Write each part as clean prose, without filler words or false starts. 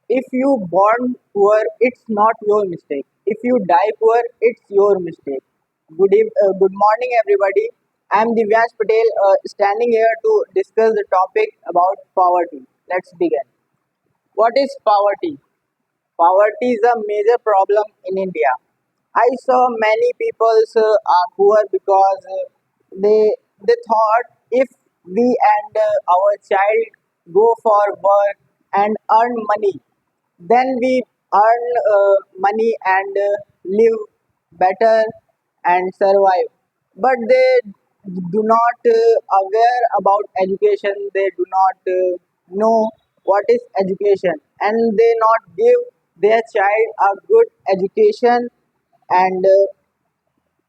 If you born poor, it's not your mistake. If you die poor, it's your mistake. Good morning, everybody. I'm Divyansh Patel, standing here to discuss the topic about poverty. Let's begin. What is poverty? Poverty is a major problem in India. I saw many people are poor because they thought if we and our child go for work and earn money, then we earn money and live better and survive. But they do not aware about education. They do not know what is education, and they not give their child a good education, and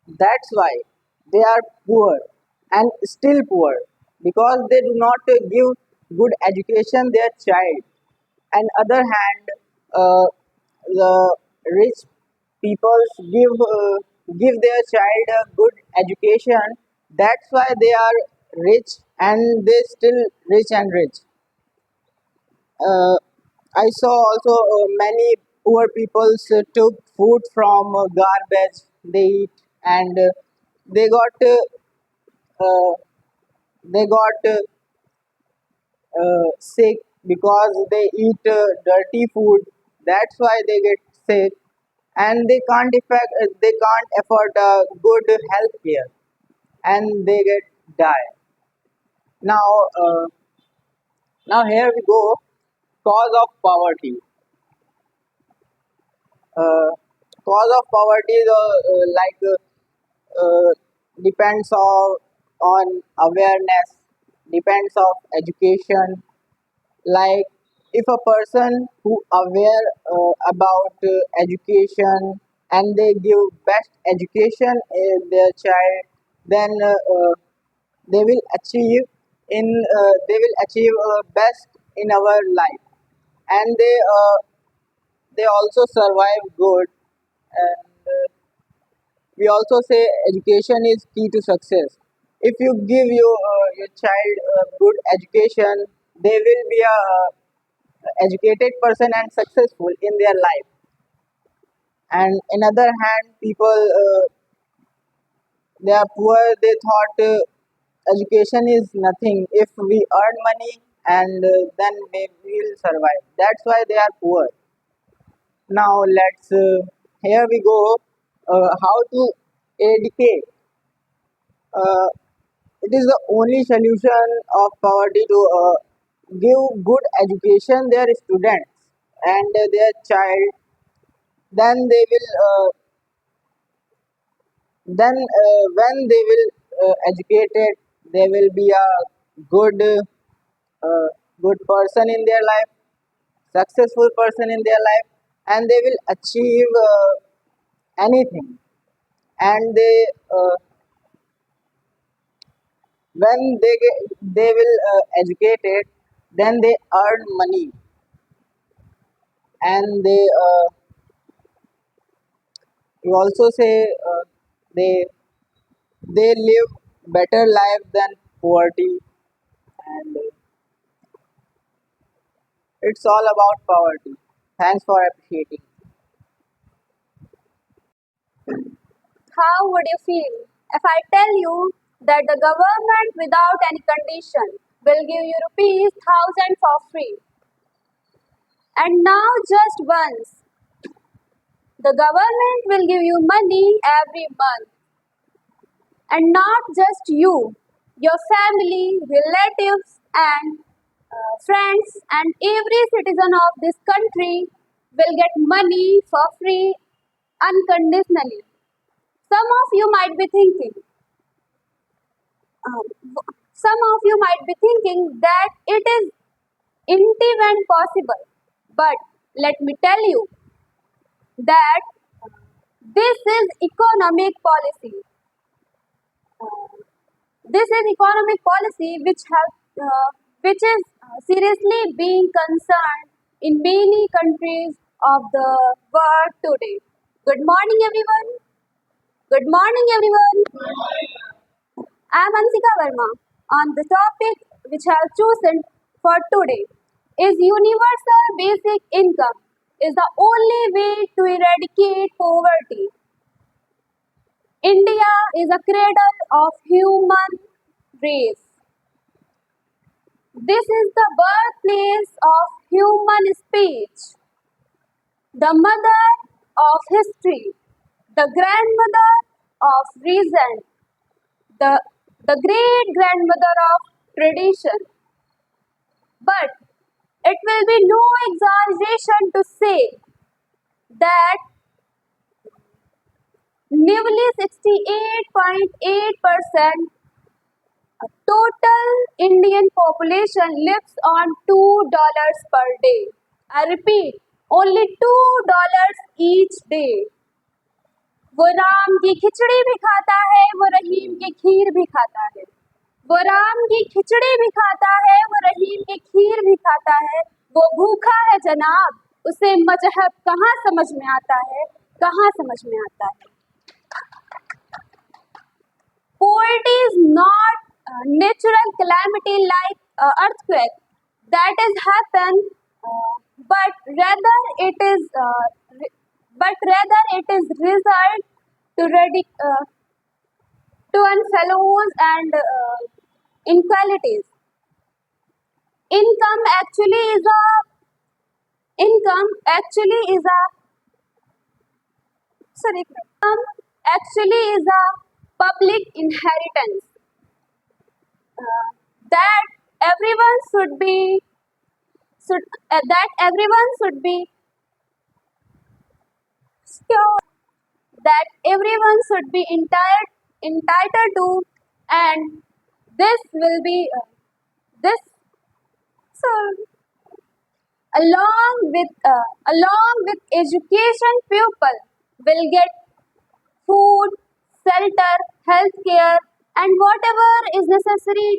that's why they are poor and still poor because they do not give good education their child. On other hand, uh, the rich people give their child a good education. That's why they are rich and they still rich and rich. uh, I saw also many poor people took food from garbage they eat, and they got uh, they got sick because they eat dirty food. That's why they get sick, and they can't afford a good health care, and they get die. Now, uh, now here we go. Cause of poverty. Uh, Cause of poverty is depends on awareness, depends of education. Like if a person who aware about education and they give best education their child, then they will achieve they will achieve best in our life, and they also survive good. And we also say education is key to success. If you give your child a good education, they will be a educated person and successful in their life. And another hand, people they are poor. They thought education is nothing. If we earn money, and then we will survive. That's why they are poor. Now let's here we go. How to educate. Uh, it is the only solution of poverty to give good education their students and their child. Then they will then when they will educated, they will be a good good person in their life, successful person in their life, and they will achieve anything. And when they will educated, then they earn money, and you also say they they live better life than poverty, and it's all about poverty. Thanks for appreciating. How would you feel if I tell you that the government, without any condition, will give you rupees 1000 for free? And now, just once, the government will give you money every month, and not just you, your family, relatives, and friends, and every citizen of this country will get money for free unconditionally. Some of you might be thinking, Um, some of you might be thinking that it is ain't even possible. But let me tell you that this is economic policy. This is economic policy which is seriously being concerned in many countries of the world today. Good morning, everyone. Good morning, everyone. I am Ansika Verma on the topic which I have chosen for today. is universal basic income is the only way to eradicate poverty. India is a cradle of human race. This is the birthplace of human speech, the mother of history, the grandmother of reason, the great grandmother of tradition. But it will be no exaggeration to say that nearly 68.8% total Indian population lives on $2 per day. I repeat, only $2 each day. वो राम की खिचड़ी भी खाता है, वो रहीम की खीर भी खाता है. वो राम की खिचड़ी भी खाता है, वो रहीम की खीर भी खाता है. वो भूखा है जनाब, उसे मजहब कहाँ समझ में आता है, कहाँ समझ में आता है. Poverty is not a natural calamity like earthquake that has happened, but rather it is result to unfellows and inequalities. Income actually is a income actually is a public inheritance that everyone should be secure, that everyone should be entitled to, and this will be this so along with education, people will get food, shelter, healthcare, and whatever is necessary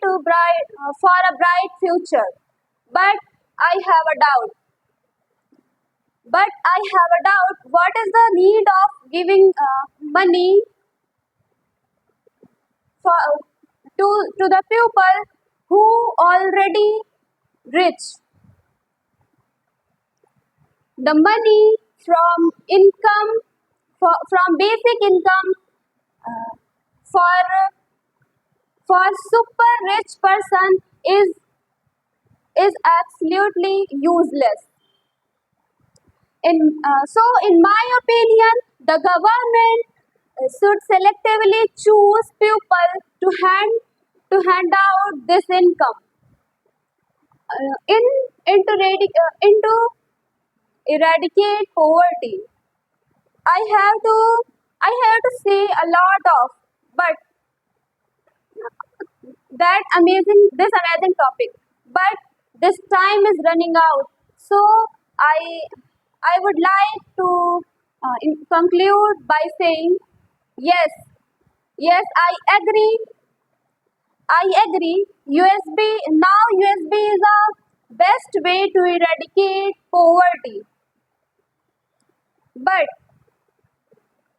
for a bright future. But I have a doubt. What is the need of giving money for to the people who already rich? The money from basic income uh, for for super rich person is absolutely useless. In my opinion, the government should selectively choose people to hand out this income into eradicate poverty. I have to I have to say a lot of, but this amazing topic. But this time is running out, so I I would like to conclude by saying yes, yes, I agree. USB is a best way to eradicate poverty, but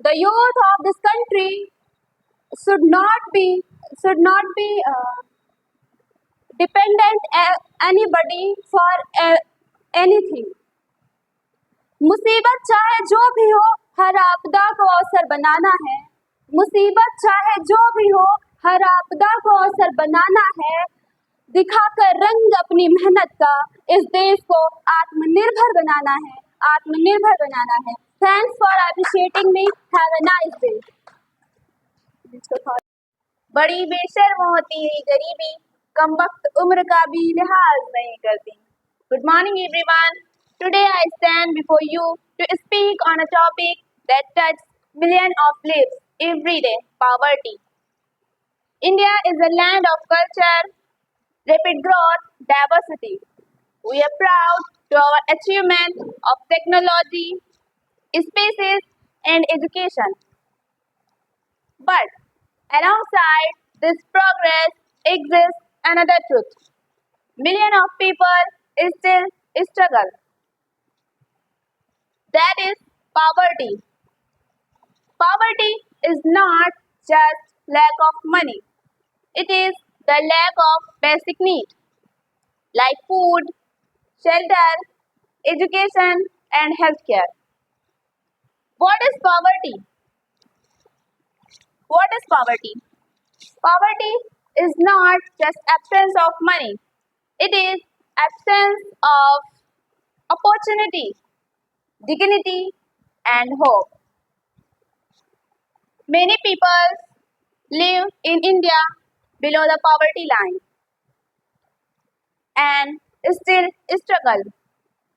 the youth of this country should not be dependent anybody for anything. मुसीबत चाहे जो भी हो, हर आपदा को अवसर बनाना है. मुसीबत चाहे जो भी हो, हर आपदा को अवसर बनाना है. दिखाकर रंग अपनी मेहनत का इस देश को आत्मनिर्भर बनाना है. आत्मनिर्भर बनाना है. Thanks for appreciating me. Have a nice day. बड़ी बेशर्म होती है गरीबी, कम वक्त उम्र का भी लिहाज नहीं करती. Good morning everyone. Today I stand before you to speak on a topic that touches millions of lives every day: poverty. India is a land of culture, rapid growth, diversity. We are proud to our achievement of technology, spaces, and education. But alongside this progress exists another truth. Millions of people still struggle. That is poverty. Poverty is not just lack of money. It is the lack of basic needs like food, shelter, education, and healthcare. What is poverty? What is poverty? Poverty is not just absence of money. It is absence of opportunity, dignity, and hope. Many people live in India below the poverty line and still struggle.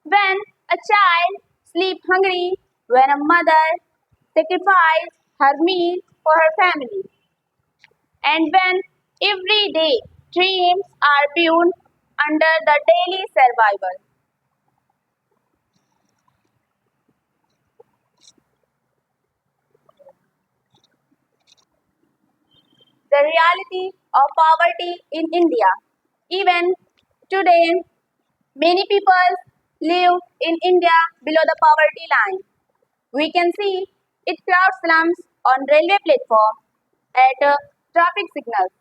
When a child sleeps hungry, when a mother sacrifices her meal for her family, and when every day dreams are built under the daily survival. The reality of poverty in India. Even today, many people live in India below the poverty line. We can see it crowd slums on railway platforms at traffic signals,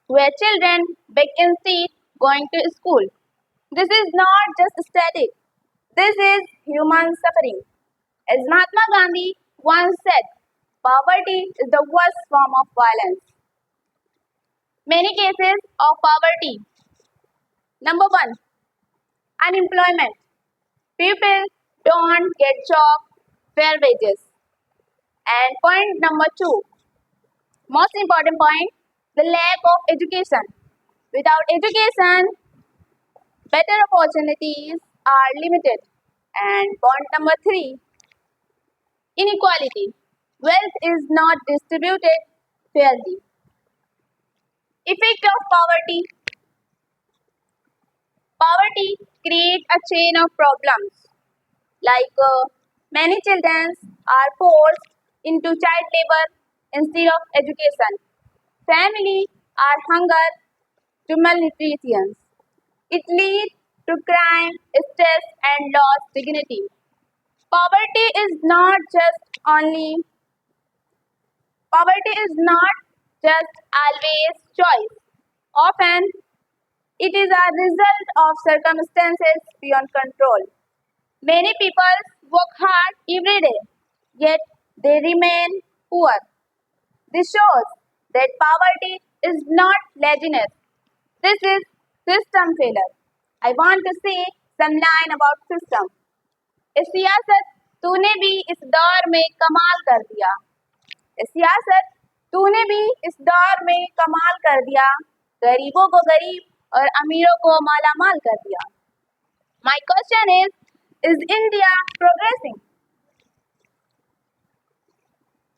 where children beg instead going to school. This is not just static. This is human suffering. As Mahatma Gandhi once said, poverty is the worst form of violence. Many cases of poverty. Number one, unemployment. People don't get job, fair wages. And point number two, most important point, the lack of education. Without education, better opportunities are limited. And point number three, inequality. Wealth is not distributed fairly. Effect of poverty. Poverty creates a chain of problems like many children are forced into child labor instead of education. Families are hunger to malnutrition. It leads to crime, stress, and lost dignity. Poverty is not just only Poverty is not just always choice. Often it is a result of circumstances beyond control. Many people work hard every day, yet they remain poor. This shows that poverty is not laziness. This is system failure. I want to say some line about system. ए सियासत तूने भी इस दौर में कमाल कर दिया ए सियासत तूने भी इस दौर में कमाल कर दिया गरीबों को गरीब और अमीरों को मालामाल कर दिया My question is India progressing?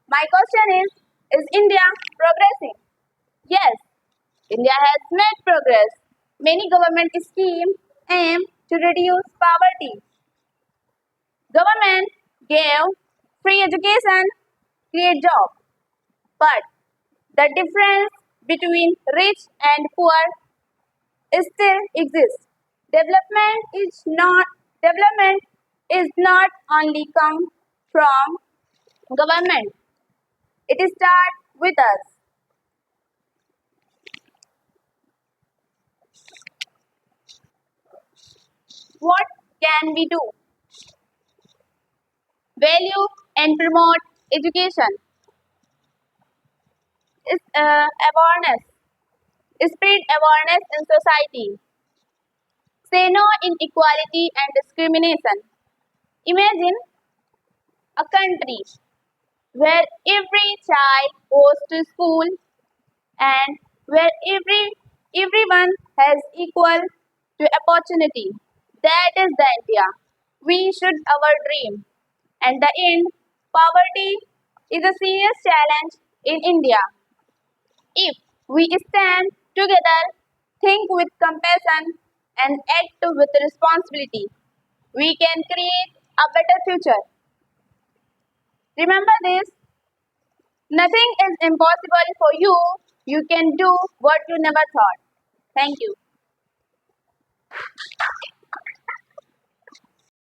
My question is India progressing? Yes, India has made progress. Many government schemes aim to reduce poverty. Government gave free education, create jobs, but the difference between rich and poor still exists. Development is not only come from government. It starts with us. What can we do? Value and promote education. Awareness. Spread awareness in society. Say no inequality and discrimination. Imagine a country where every child goes to school and where everyone has equal to opportunity. That is the India. We should our dream. And the end, poverty is a serious challenge in India. If we stand together, think with compassion, and act with responsibility, we can create a better future. Remember this, nothing is impossible for you. You can do what you never thought. Thank you.